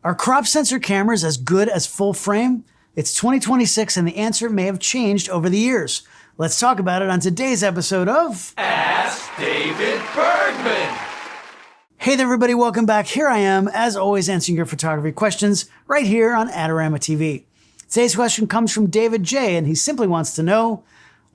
Are crop sensor cameras as good as full frame? It's 2026 and the answer may have changed over the years. Let's talk about it on today's episode of Ask David Bergman. Hey there everybody, welcome back. Here I am, as always, answering your photography questions right here on Adorama TV. Today's question comes from David J, and he simply wants to know,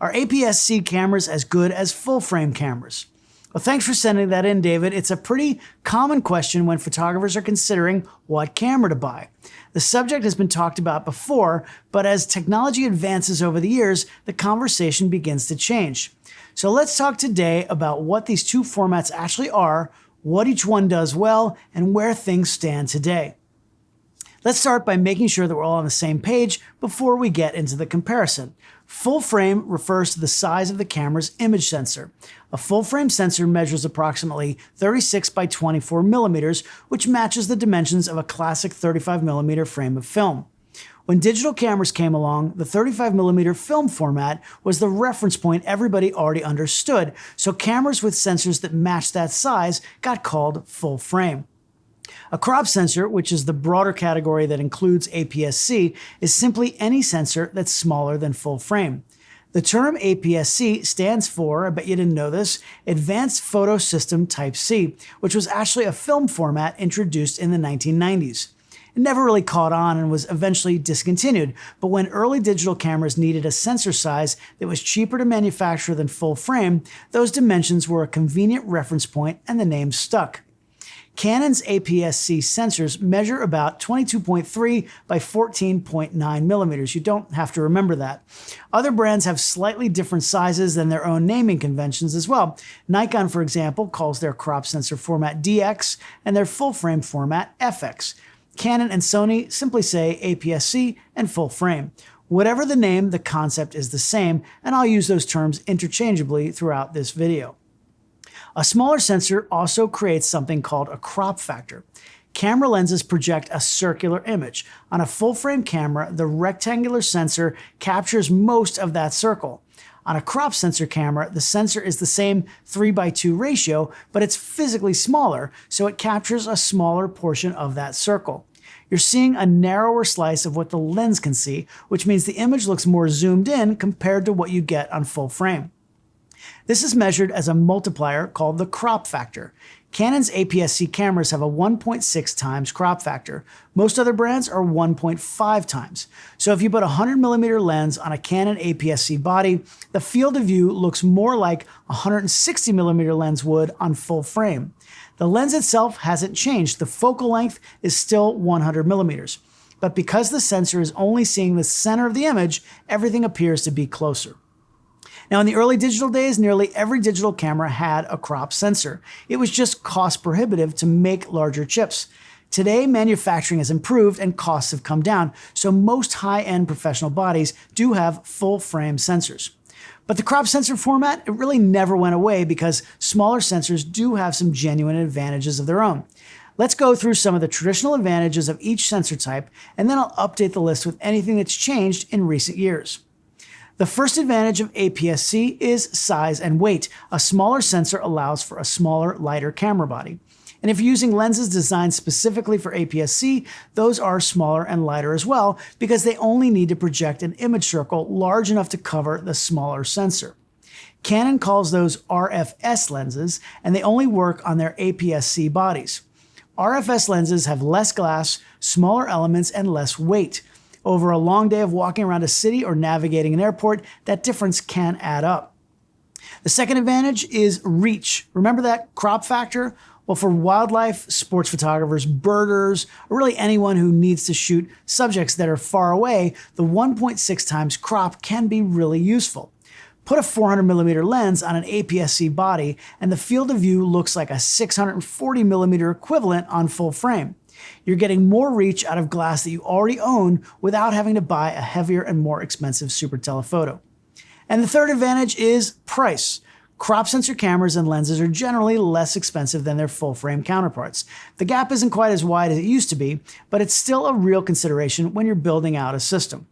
are APS-C cameras as good as full frame cameras? Well, thanks for sending that in, David. It's a pretty common question when photographers are considering what camera to buy. The subject has been talked about before, but as technology advances over the years, the conversation begins to change. So let's talk today about what these two formats actually are, what each one does well, and where things stand today. Let's start by making sure that we're all on the same page before we get into the comparison. Full frame refers to the size of the camera's image sensor. A full frame sensor measures approximately 36 by 24 millimeters, which matches the dimensions of a classic 35 millimeter frame of film. When digital cameras came along, the 35 millimeter film format was the reference point everybody already understood, so cameras with sensors that matched that size got called full frame. A crop sensor, which is the broader category that includes APS-C, is simply any sensor that's smaller than full frame. The term APS-C stands for, I bet you didn't know this, Advanced Photo System Type C, which was actually a film format introduced in the 1990s. It never really caught on and was eventually discontinued, but when early digital cameras needed a sensor size that was cheaper to manufacture than full frame, those dimensions were a convenient reference point and the name stuck. Canon's APS-C sensors measure about 22.3 by 14.9 millimeters. You don't have to remember that. Other brands have slightly different sizes than their own naming conventions as well. Nikon, for example, calls their crop sensor format DX and their full frame format FX. Canon and Sony simply say APS-C and full frame. Whatever the name, the concept is the same, and I'll use those terms interchangeably throughout this video. A smaller sensor also creates something called a crop factor. Camera lenses project a circular image. On a full-frame camera, the rectangular sensor captures most of that circle. On a crop sensor camera, the sensor is the same 3:2 ratio, but it's physically smaller, so it captures a smaller portion of that circle. You're seeing a narrower slice of what the lens can see, which means the image looks more zoomed in compared to what you get on full frame. This is measured as a multiplier called the crop factor. Canon's APS-C cameras have a 1.6 times crop factor. Most other brands are 1.5 times. So if you put a 100 millimeter lens on a Canon APS-C body, the field of view looks more like a 160 millimeter lens would on full frame. The lens itself hasn't changed. The focal length is still 100 millimeters. But because the sensor is only seeing the center of the image, everything appears to be closer. Now, in the early digital days, nearly every digital camera had a crop sensor. It was just cost prohibitive to make larger chips. Today, manufacturing has improved and costs have come down, so most high-end professional bodies do have full-frame sensors. But the crop sensor format, it really never went away because smaller sensors do have some genuine advantages of their own. Let's go through some of the traditional advantages of each sensor type, and then I'll update the list with anything that's changed in recent years. The first advantage of APS-C is size and weight. A smaller sensor allows for a smaller, lighter camera body. And if you're using lenses designed specifically for APS-C, those are smaller and lighter as well because they only need to project an image circle large enough to cover the smaller sensor. Canon calls those RFS lenses, and they only work on their APS-C bodies. RFS lenses have less glass, smaller elements, and less weight. Over a long day of walking around a city or navigating an airport, that difference can add up. The second advantage is reach. Remember that crop factor? Well, for wildlife, sports photographers, birders, or really anyone who needs to shoot subjects that are far away, the 1.6 times crop can be really useful. Put a 400 millimeter lens on an APS-C body, and the field of view looks like a 640 millimeter equivalent on full frame. You're getting more reach out of glass that you already own without having to buy a heavier and more expensive super telephoto. And the third advantage is price. Crop sensor cameras and lenses are generally less expensive than their full-frame counterparts. The gap isn't quite as wide as it used to be, but it's still a real consideration when you're building out a system.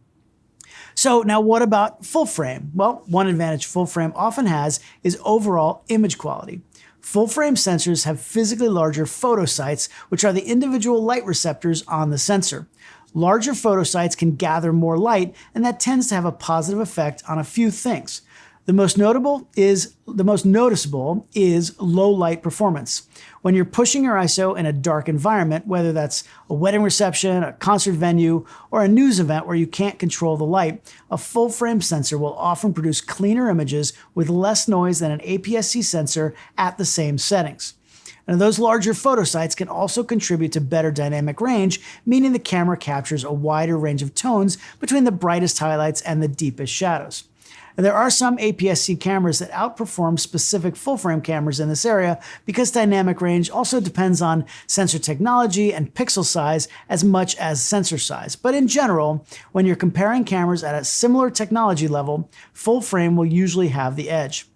So now what about full frame? Well, one advantage full frame often has is overall image quality. Full-frame sensors have physically larger photosites, which are the individual light receptors on the sensor. Larger photosites can gather more light, and that tends to have a positive effect on a few things. The most noticeable is low light performance. When you're pushing your ISO in a dark environment, whether that's a wedding reception, a concert venue, or a news event where you can't control the light, a full-frame sensor will often produce cleaner images with less noise than an APS-C sensor at the same settings. And those larger photosites can also contribute to better dynamic range, meaning the camera captures a wider range of tones between the brightest highlights and the deepest shadows. And there are some APS-C cameras that outperform specific full-frame cameras in this area because dynamic range also depends on sensor technology and pixel size as much as sensor size. But in general, when you're comparing cameras at a similar technology level, full-frame will usually have the edge.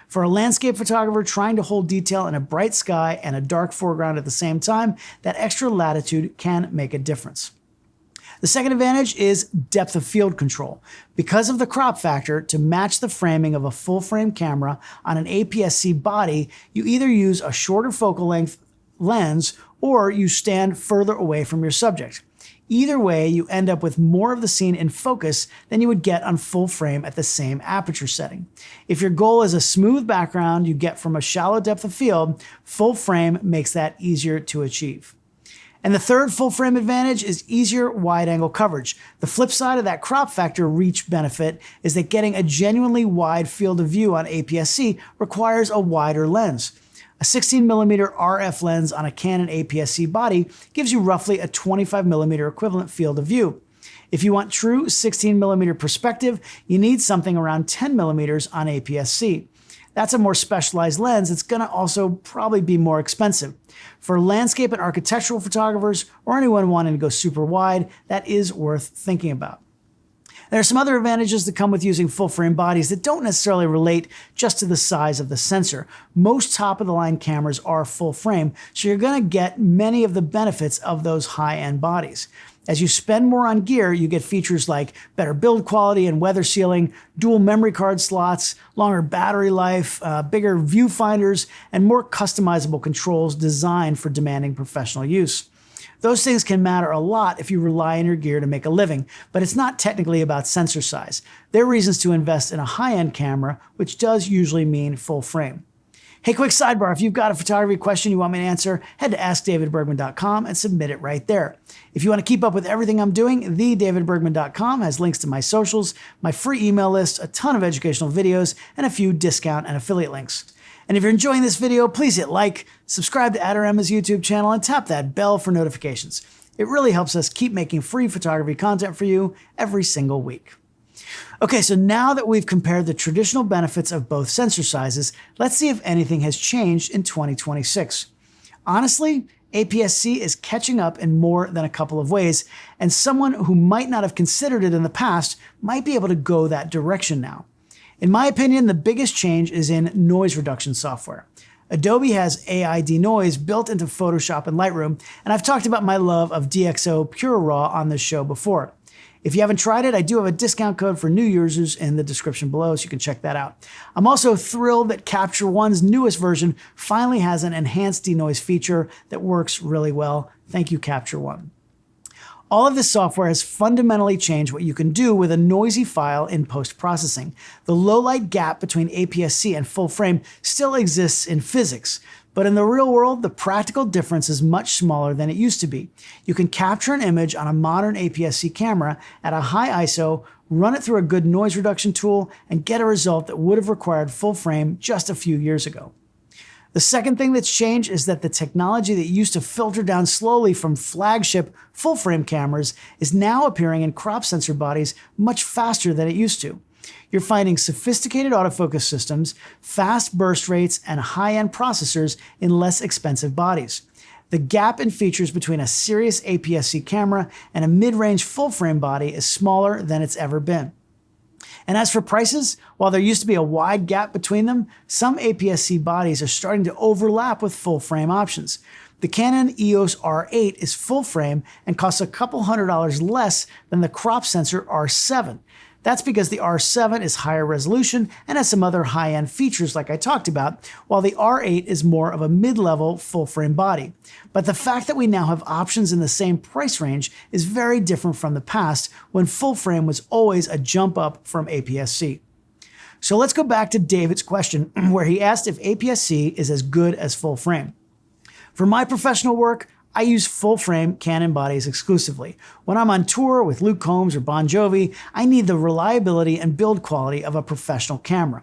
For a landscape photographer trying to hold detail in a bright sky and a dark foreground at the same time, that extra latitude can make a difference. The second advantage is depth of field control. Because of the crop factor, to match the framing of a full-frame camera on an APS-C body, you either use a shorter focal length lens or you stand further away from your subject. Either way, you end up with more of the scene in focus than you would get on full frame at the same aperture setting. If your goal is a smooth background you get from a shallow depth of field, full frame makes that easier to achieve. And the third full frame advantage is easier wide angle coverage. The flip side of that crop factor reach benefit is that getting a genuinely wide field of view on APS-C requires a wider lens. A 16mm RF lens on a Canon APS-C body gives you roughly a 25mm equivalent field of view. If you want true 16mm perspective, you need something around 10mm on APS-C. That's a more specialized lens. It's going to also probably be more expensive. For landscape and architectural photographers or anyone wanting to go super wide, that is worth thinking about. There are some other advantages that come with using full-frame bodies that don't necessarily relate just to the size of the sensor. Most top-of-the-line cameras are full-frame, so you're going to get many of the benefits of those high-end bodies. As you spend more on gear, you get features like better build quality and weather sealing, dual memory card slots, longer battery life, bigger viewfinders, and more customizable controls designed for demanding professional use. Those things can matter a lot if you rely on your gear to make a living, but it's not technically about sensor size. There are reasons to invest in a high-end camera, which does usually mean full frame. Hey, quick sidebar, if you've got a photography question you want me to answer, head to askdavidbergman.com and submit it right there. If you want to keep up with everything I'm doing, thedavidbergman.com has links to my socials, my free email list, a ton of educational videos, and a few discount and affiliate links. And if you're enjoying this video, please hit like, subscribe to Adorama's YouTube channel, and tap that bell for notifications. It really helps us keep making free photography content for you every single week. Okay, so now that we've compared the traditional benefits of both sensor sizes, let's see if anything has changed in 2026. Honestly, APS-C is catching up in more than a couple of ways, and someone who might not have considered it in the past might be able to go that direction now. In my opinion, the biggest change is in noise reduction software. Adobe has AI denoise built into Photoshop and Lightroom, and I've talked about my love of DxO Pure Raw on this show before. If you haven't tried it, I do have a discount code for new users in the description below, so you can check that out. I'm also thrilled that Capture One's newest version finally has an enhanced denoise feature that works really well. Thank you, Capture One. All of this software has fundamentally changed what you can do with a noisy file in post-processing. The low-light gap between APS-C and full frame still exists in physics, but in the real world, the practical difference is much smaller than it used to be. You can capture an image on a modern APS-C camera at a high ISO, run it through a good noise reduction tool, and get a result that would have required full frame just a few years ago. The second thing that's changed is that the technology that used to filter down slowly from flagship full-frame cameras is now appearing in crop sensor bodies much faster than it used to. You're finding sophisticated autofocus systems, fast burst rates, and high-end processors in less expensive bodies. The gap in features between a serious APS-C camera and a mid-range full-frame body is smaller than it's ever been. And as for prices, while there used to be a wide gap between them, some APS-C bodies are starting to overlap with full-frame options. The Canon EOS R8 is full-frame and costs a couple $100 less than the crop sensor R7. That's because the R7 is higher resolution and has some other high-end features like I talked about, while the R8 is more of a mid-level full-frame body. But the fact that we now have options in the same price range is very different from the past, when full-frame was always a jump up from APS-C. So let's go back to David's question, where he asked if APS-C is as good as full-frame. For my professional work, I use full-frame Canon bodies exclusively. When I'm on tour with Luke Combs or Bon Jovi, I need the reliability and build quality of a professional camera.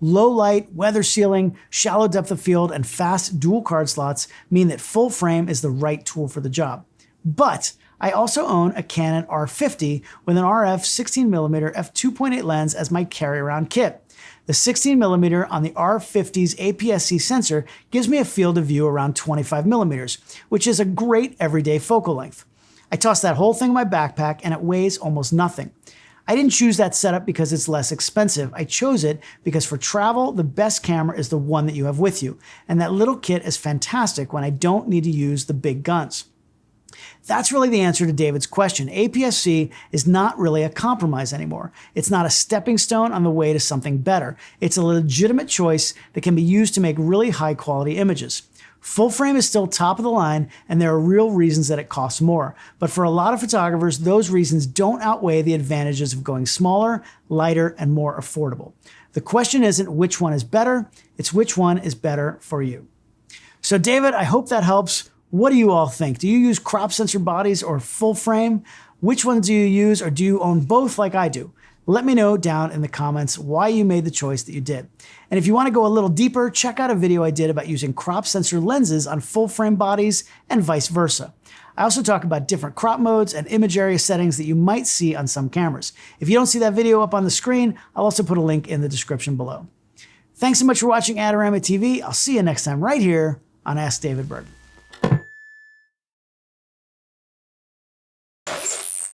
Low light, weather sealing, shallow depth of field, and fast dual card slots mean that full-frame is the right tool for the job. But I also own a Canon R50 with an RF 16mm f2.8 lens as my carry-around kit. The 16mm on the R50's APS-C sensor gives me a field of view around 25mm, which is a great everyday focal length. I toss that whole thing in my backpack and it weighs almost nothing. I didn't choose that setup because it's less expensive. I chose it because for travel, the best camera is the one that you have with you, and that little kit is fantastic when I don't need to use the big guns. That's really the answer to David's question. APS-C is not really a compromise anymore. It's not a stepping stone on the way to something better. It's a legitimate choice that can be used to make really high quality images. Full frame is still top of the line, and there are real reasons that it costs more. But for a lot of photographers, those reasons don't outweigh the advantages of going smaller, lighter, and more affordable. The question isn't which one is better, it's which one is better for you. So David, I hope that helps. What do you all think? Do you use crop sensor bodies or full frame? Which ones do you use, or do you own both like I do? Let me know down in the comments why you made the choice that you did. And if you want to go a little deeper, check out a video I did about using crop sensor lenses on full frame bodies and vice versa. I also talk about different crop modes and image area settings that you might see on some cameras. If you don't see that video up on the screen, I'll also put a link in the description below. Thanks so much for watching Adorama TV. I'll see you next time right here on Ask David Bergman.